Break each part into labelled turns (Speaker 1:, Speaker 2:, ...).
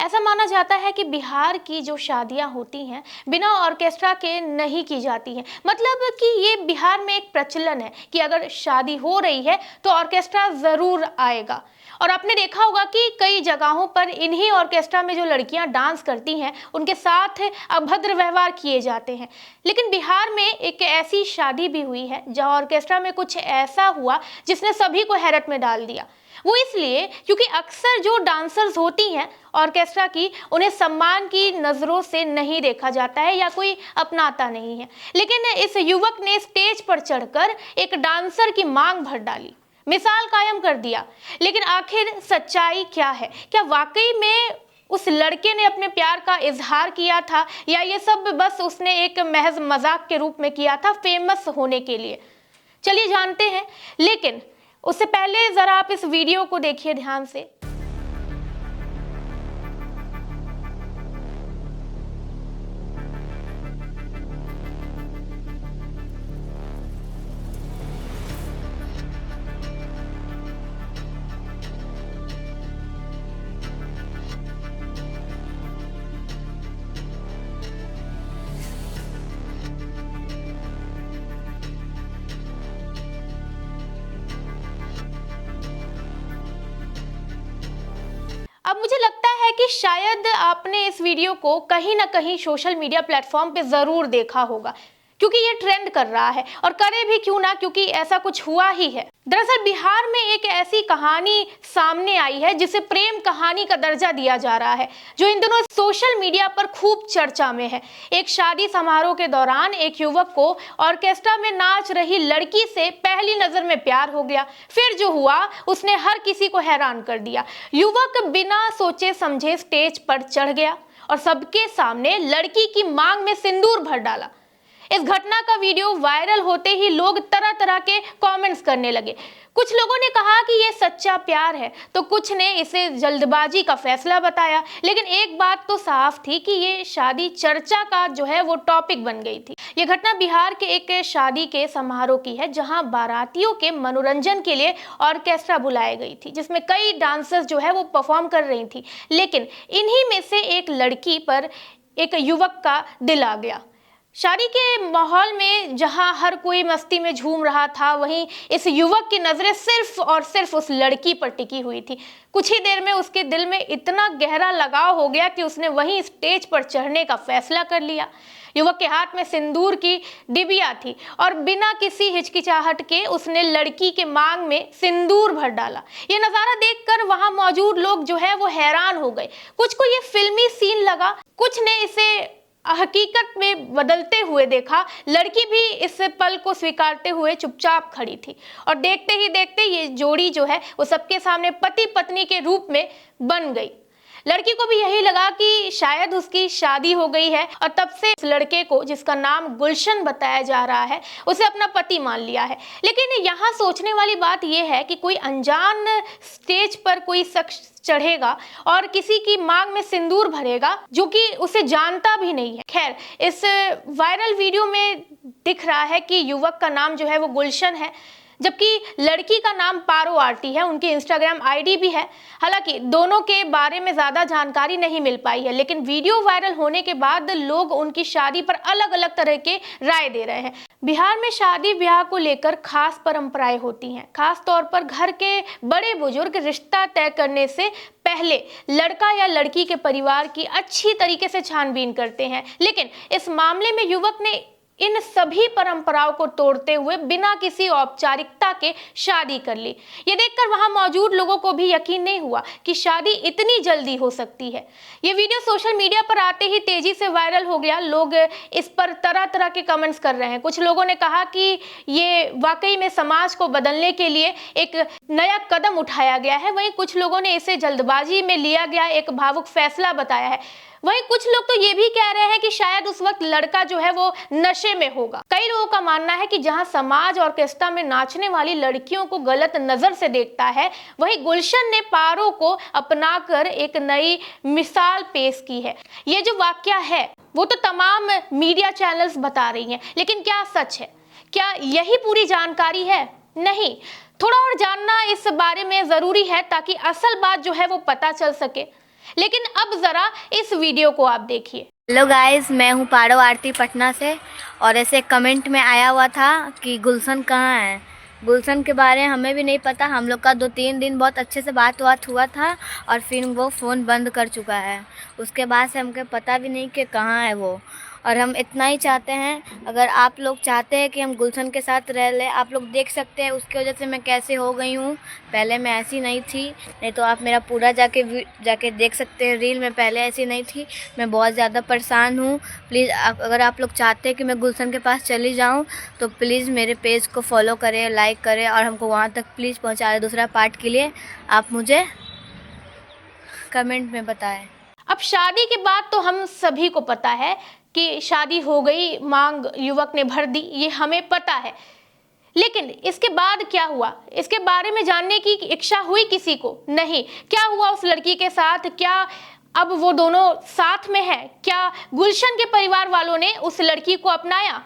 Speaker 1: ऐसा माना जाता है कि बिहार की जो शादियां होती हैं बिना ऑर्केस्ट्रा के नहीं की जाती हैं। मतलब कि ये बिहार में एक प्रचलन है कि अगर शादी हो रही है तो ऑर्केस्ट्रा ज़रूर आएगा। और आपने देखा होगा कि कई जगहों पर इन्हीं ऑर्केस्ट्रा में जो लड़कियां डांस करती हैं उनके साथ अभद्र व्यवहार किए जाते हैं। लेकिन बिहार में एक ऐसी शादी भी हुई है जहां ऑर्केस्ट्रा में कुछ ऐसा हुआ जिसने सभी को हैरत में डाल दिया। वो इसलिए क्योंकि अक्सर जो डांसर्स होती हैं ऑर्केस्ट्रा की, उन्हें सम्मान की नज़रों से नहीं देखा जाता है या कोई अपनाता नहीं है। लेकिन इस युवक ने स्टेज पर चढ़कर एक डांसर की मांग भर डाली, मिसाल कायम कर दिया। लेकिन आखिर सच्चाई क्या है? क्या वाकई में उस लड़के ने अपने प्यार का इजहार किया था या ये सब बस उसने एक महज मजाक के रूप में किया था फेमस होने के लिए? चलिए जानते हैं। लेकिन उससे पहले जरा आप इस वीडियो को देखिए ध्यान से। अब मुझे लगता है कि शायद आपने इस वीडियो को कहीं ना कहीं सोशल मीडिया प्लेटफॉर्म पे ज़रूर देखा होगा, क्योंकि ये ट्रेंड कर रहा है। और करे भी क्यों ना, क्योंकि ऐसा कुछ हुआ ही है। दरअसल बिहार में एक ऐसी कहानी सामने आई है जिसे प्रेम कहानी का दर्जा दिया जा रहा है, जो इन दिनों सोशल मीडिया पर खूब चर्चा में है। एक शादी समारोह के दौरान एक युवक को ऑर्केस्ट्रा में नाच रही लड़की से पहली नजर में प्यार हो गया। फिर जो हुआ उसने हर किसी को हैरान कर दिया। युवक बिना सोचे समझे स्टेज पर चढ़ गया और सबके सामने लड़की की मांग में सिंदूर भर डाला। इस घटना का वीडियो वायरल होते ही लोग तरह तरह के कमेंट्स करने लगे। कुछ लोगों ने कहा कि ये सच्चा प्यार है, तो कुछ ने इसे जल्दबाजी का फैसला बताया। लेकिन एक बात तो साफ थी कि ये शादी चर्चा का जो है वो टॉपिक बन गई थी। ये घटना बिहार के एक शादी के समारोह की है, जहां बारातियों के मनोरंजन के लिए ऑर्केस्ट्रा बुलाई गई थी, जिसमें कई डांसर्स जो है वो परफॉर्म कर रही थी। लेकिन इन्हीं में से एक लड़की पर एक युवक का दिल आ गया। शादी के माहौल में जहां हर कोई मस्ती में झूम रहा था, वहीं इस युवक की नजरें सिर्फ और सिर्फ उस लड़की पर टिकी हुई थी। कुछ ही देर में उसके दिल में इतना गहरा लगाव हो गया कि उसने वहीं स्टेज पर चढ़ने का फैसला कर लिया। युवक के हाथ में सिंदूर की डिबिया थी और बिना किसी हिचकिचाहट के उसने लड़की के मांग में सिंदूर भर डाला। ये नज़ारा देखकर वहां मौजूद लोग जो है वो हैरान हो गए। कुछ को ये फिल्मी सीन लगा, कुछ ने इसे हकीकत में बदलते हुए देखा। लड़की भी इस पल को स्वीकारते हुए चुपचाप खड़ी थी और देखते ही देखते ये जोड़ी जो है वो सबके सामने पति पत्नी के रूप में बन गई। लड़की को भी यही लगा कि शायद उसकी शादी हो गई है और तब से इस लड़के को, जिसका नाम गुलशन बताया जा रहा है, उसे अपना पति मान लिया है। लेकिन यहाँ सोचने वाली बात यह है कि कोई अनजान स्टेज पर कोई शख्स चढ़ेगा और किसी की मांग में सिंदूर भरेगा जो कि उसे जानता भी नहीं है। खैर, इस वायरल वीडियो में दिख रहा है कि युवक का नाम जो है वो गुलशन है, जबकि लड़की का नाम पारो आरती है। उनकी इंस्टाग्राम आईडी भी है। हालांकि दोनों के बारे में ज़्यादा जानकारी नहीं मिल पाई है, लेकिन वीडियो वायरल होने के बाद लोग उनकी शादी पर अलग अलग तरह के राय दे रहे हैं। बिहार में शादी ब्याह को लेकर खास परंपराएं होती हैं। खास तौर पर घर के बड़े बुजुर्ग रिश्ता तय करने से पहले लड़का या लड़की के परिवार की अच्छी तरीके से छानबीन करते हैं। लेकिन इस मामले में युवक ने इन सभी परंपराओं को तोड़ते हुए बिना किसी औपचारिकता के शादी कर ली। ये देखकर वहां मौजूद लोगों को भी यकीन नहीं हुआ कि शादी इतनी जल्दी हो सकती है। ये वीडियो सोशल मीडिया पर आते ही तेजी से वायरल हो गया। लोग इस पर तरह तरह के कमेंट्स कर रहे हैं। कुछ लोगों ने कहा कि ये वाकई में समाज को बदलने के लिए एक नया कदम उठाया गया है। वहीं कुछ लोगों ने इसे जल्दबाजी में लिया गया एक भावुक फैसला बताया है। वहीं कुछ लोग तो ये भी कह रहे हैं कि शायद उस वक्त लड़का जो है वो नशे में होगा। कई लोगों का मानना है कि जहां समाज ऑर्केस्ट्रा में नाचने वाली लड़कियों को गलत नजर से देखता है, वहीं गुलशन ने पारो को अपनाकर एक नई मिसाल पेश की है। ये जो वाकया है वो तो तमाम मीडिया चैनल्स बता रही हैं, लेकिन क्या सच है? क्या यही पूरी जानकारी है? नहीं, थोड़ा और जानना इस बारे में जरूरी है ताकि असल बात जो है वो पता चल सके। लेकिन अब जरा इस वीडियो को आप देखिए।
Speaker 2: हेलो गाइस, मैं हूँ पारो आरती पटना से। और ऐसे कमेंट में आया हुआ था कि गुलशन कहाँ है। गुलशन के बारे में हमें भी नहीं पता। हम लोग का 2-3 दिन बहुत अच्छे से बात हुआ था और फिर वो फ़ोन बंद कर चुका है। उसके बाद से हमको पता भी नहीं कि कहाँ है वो। और हम इतना ही चाहते हैं, अगर आप लोग चाहते हैं कि हम गुलशन के साथ रह लें, आप लोग देख सकते हैं उसकी वजह से मैं कैसे हो गई हूँ। पहले मैं ऐसी नहीं थी, नहीं तो आप मेरा पूरा जाके देख सकते हैं रील में। पहले ऐसी नहीं थी, मैं बहुत ज़्यादा परेशान हूँ। प्लीज़ अगर आप लोग चाहते हैं कि मैं गुलशन के पास चली जाऊँ तो प्लीज़ मेरे पेज को फॉलो करें, लाइक करें और हमको वहाँ तक प्लीज़ पहुँचा दें। दूसरा पार्ट के लिए आप मुझे कमेंट में बताएं।
Speaker 1: अब शादी के बाद तो हम सभी को पता है कि शादी हो गई, मांग युवक ने भर दी, ये हमें पता है। लेकिन इसके बाद क्या हुआ, इसके बारे में जानने की इच्छा हुई किसी को नहीं। क्या हुआ उस लड़की के साथ, क्या अब वो दोनों साथ में हैं? क्या गुलशन के परिवार वालों ने उस लड़की को अपनाया?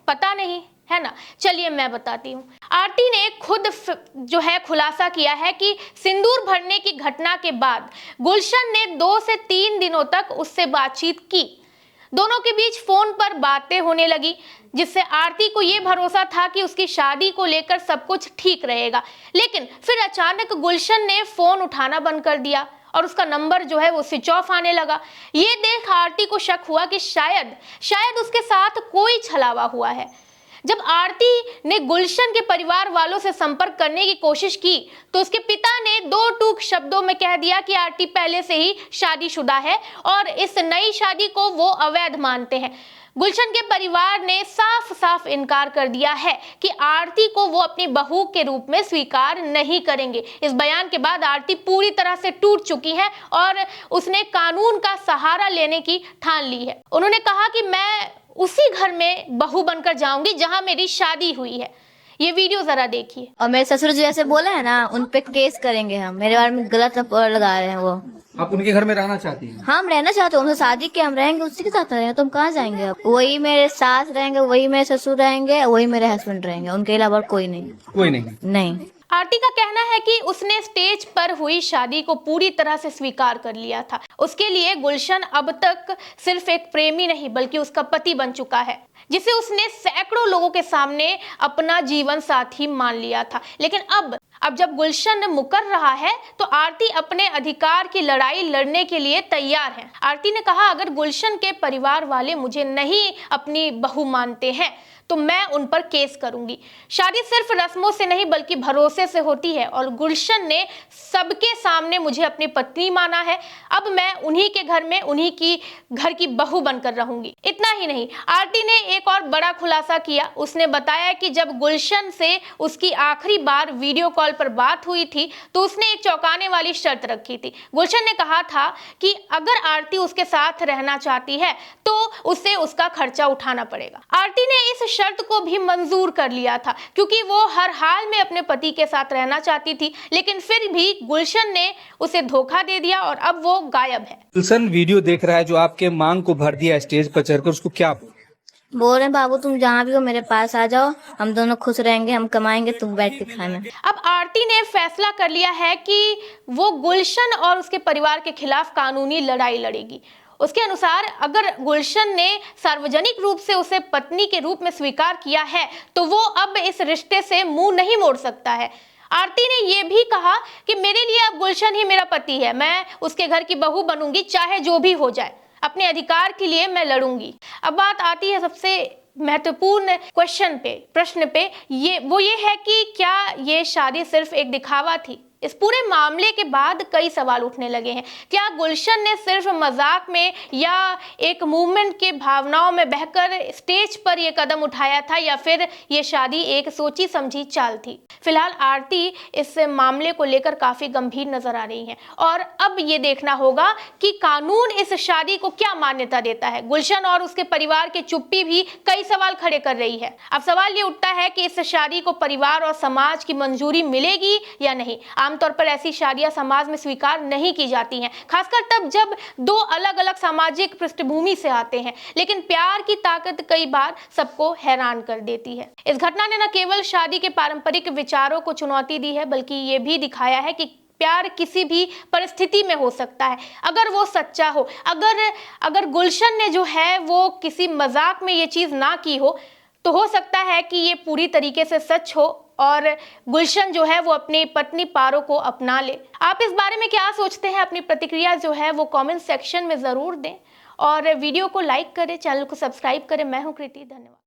Speaker 1: पता नहीं, है ना। चलिए मैं बताती हूँ। आरती ने खुद जो है खुलासा किया है कि सिंदूर भरने की घटना के बाद गुलशन ने 2 से 3 दिनों तक उससे बातचीत की। दोनों के बीच फोन पर बातें होने लगी, जिससे आरती को यह भरोसा था कि उसकी शादी को लेकर सब कुछ ठीक रहेगा। लेकिन फिर अचानक गुलशन ने फोन उठाना बंद कर दिया और उसका नंबर जो है वो स्विच ऑफ आने लगा। ये देख आरती को शक हुआ कि शायद उसके साथ कोई छलावा हुआ है। जब आरती ने गुलशन के परिवार वालों से संपर्क करने की कोशिश की तो उसके पिता ने 2 टूक शब्दों में कह दिया कि आरती पहले से ही शादीशुदा है और इस नई शादी को वो अवैध मानते हैं। गुलशन के परिवार ने साफ साफ इनकार कर दिया है कि आरती को वो अपनी बहू के रूप में स्वीकार नहीं करेंगे। इस बयान के बाद आरती पूरी तरह से टूट चुकी है और उसने कानून का सहारा लेने की ठान ली है। उन्होंने कहा कि मैं उसी घर में बहू बनकर जाऊंगी जहां मेरी शादी हुई है। ये वीडियो जरा देखिए।
Speaker 2: और मेरे ससुर जी जैसे बोले हैं ना, उन पे केस करेंगे हम। मेरे बारे में गलत लगा रहे हैं वो।
Speaker 3: आप उनके घर में रहना चाहती हैं?
Speaker 2: हम रहना चाहते हैं, उनसे शादी के हम रहेंगे, उसी के साथ रहेंगे। तुम कहाँ जाएंगे? अब वही मेरे सास रहेंगे, वही मेरे ससुर रहेंगे, वही मेरे हस्बैंड रहेंगे, उनके अलावा कोई नहीं।
Speaker 3: कोई नहीं।
Speaker 2: नहीं।
Speaker 1: आरती का कहना है कि उसने स्टेज पर हुई शादी को पूरी तरह से स्वीकार कर लिया था। उसके लिए गुलशन अब तक सिर्फ एक प्रेमी नहीं बल्कि उसका पति बन चुका है, जिसे उसने सैकड़ों लोगों के सामने अपना जीवन साथी मान लिया था। लेकिन अब जब गुलशन मुकर रहा है तो आरती अपने अधिकार की लड़ाई लड़ने के लिए तैयार है। आरती ने कहा, अगर गुलशन के परिवार वाले मुझे नहीं अपनी बहू मानते हैं तो मैं उन पर केस करूंगी। शादी सिर्फ रस्मों से नहीं बल्कि भरोसे से होती है और गुलशन ने सबके सामने मुझे अपनी पत्नी माना है। अब मैं उन्हीं के घर में उन्हीं की घर की बहू बनकर रहूंगी। इतना ही नहीं, आरती ने एक और बड़ा खुलासा किया। उसने बताया कि जब गुलशन से उसकी आखिरी बार वीडियो कॉल पर बात हुई थी तो उसने एक चौंकाने वाली शर्त रखी थी। गुलशन ने कहा था कि अगर आरती उसके साथ रहना चाहती है तो उसे उसका खर्चा उठाना पड़ेगा। आरती ने इस शर्त को भी मंजूर कर लिया था क्योंकि वो हर हाल में अपने पति के साथ रहना चाहती थी। लेकिन फिर भी गुलशन ने उसे धोखा दे दिया और अब वो गायब है।
Speaker 3: गुलशन वीडियो देख रहा है जो आपके मांग को भर दिया स्टेज पर चढ़कर, उसको क्या
Speaker 2: बोल रहे बाबू, तुम जहाँ भी हो मेरे पास आ जाओ, हम दोनों खुश रहेंगे, हम कमाएंगे, तुम बैठ के खाना।
Speaker 1: अब आरती ने फैसला कर लिया है कि वो गुलशन और उसके परिवार के खिलाफ कानूनी लड़ाई लड़ेगी। उसके अनुसार अगर गुलशन ने सार्वजनिक रूप से उसे पत्नी के रूप में स्वीकार किया है तो वो अब इस रिश्ते से मुंह नहीं मोड़ सकता है। आरती ने यह भी कहा कि मेरे लिए अब गुलशन ही मेरा पति है, मैं उसके घर की बहू बनूंगी चाहे जो भी हो जाए, अपने अधिकार के लिए मैं लड़ूंगी। अब बात आती है सबसे महत्वपूर्ण प्रश्न पे, ये है कि क्या ये शादी सिर्फ एक दिखावा थी? इस पूरे मामले के बाद कई सवाल उठने लगे हैं। क्या गुलशन ने सिर्फ मजाक में या एक मूवमेंट के भावनाओं में बहकर स्टेज पर यह कदम उठाया था या फिर ये शादी एक सोची समझी चाल थी? फिलहाल आरती इस मामले को लेकर काफी गंभीर नजर आ रही हैं और अब ये देखना होगा कि कानून इस शादी को क्या मान्यता देता है। गुलशन और उसके परिवार की चुप्पी भी कई सवाल खड़े कर रही है। अब सवाल ये उठता है कि इस शादी को परिवार और समाज की मंजूरी मिलेगी या नहीं। आमतौर पर ऐसी शादियां समाज में स्वीकार नहीं की जाती हैं, खासकर तब जब दो अलग अलग सामाजिक पृष्ठभूमि से आते हैं। लेकिन प्यार की ताकत कई बार सबको हैरान कर देती है। इस घटना ने न केवल शादी के पारंपरिक विचारों को चुनौती दी है बल्कि ये भी दिखाया है कि प्यार किसी भी परिस्थिति में हो सकता है, अगर वो सच्चा हो। अगर गुलशन ने जो है वो किसी मजाक में ये चीज़ ना की हो तो हो सकता है कि ये पूरी तरीके से सच हो और गुलशन जो है वो अपनी पत्नी पारो को अपना ले। आप इस बारे में क्या सोचते हैं? अपनी प्रतिक्रिया जो है वो कमेंट सेक्शन में ज़रूर दें और वीडियो को लाइक करें, चैनल को सब्सक्राइब करें। मैं हूं कृति, धन्यवाद।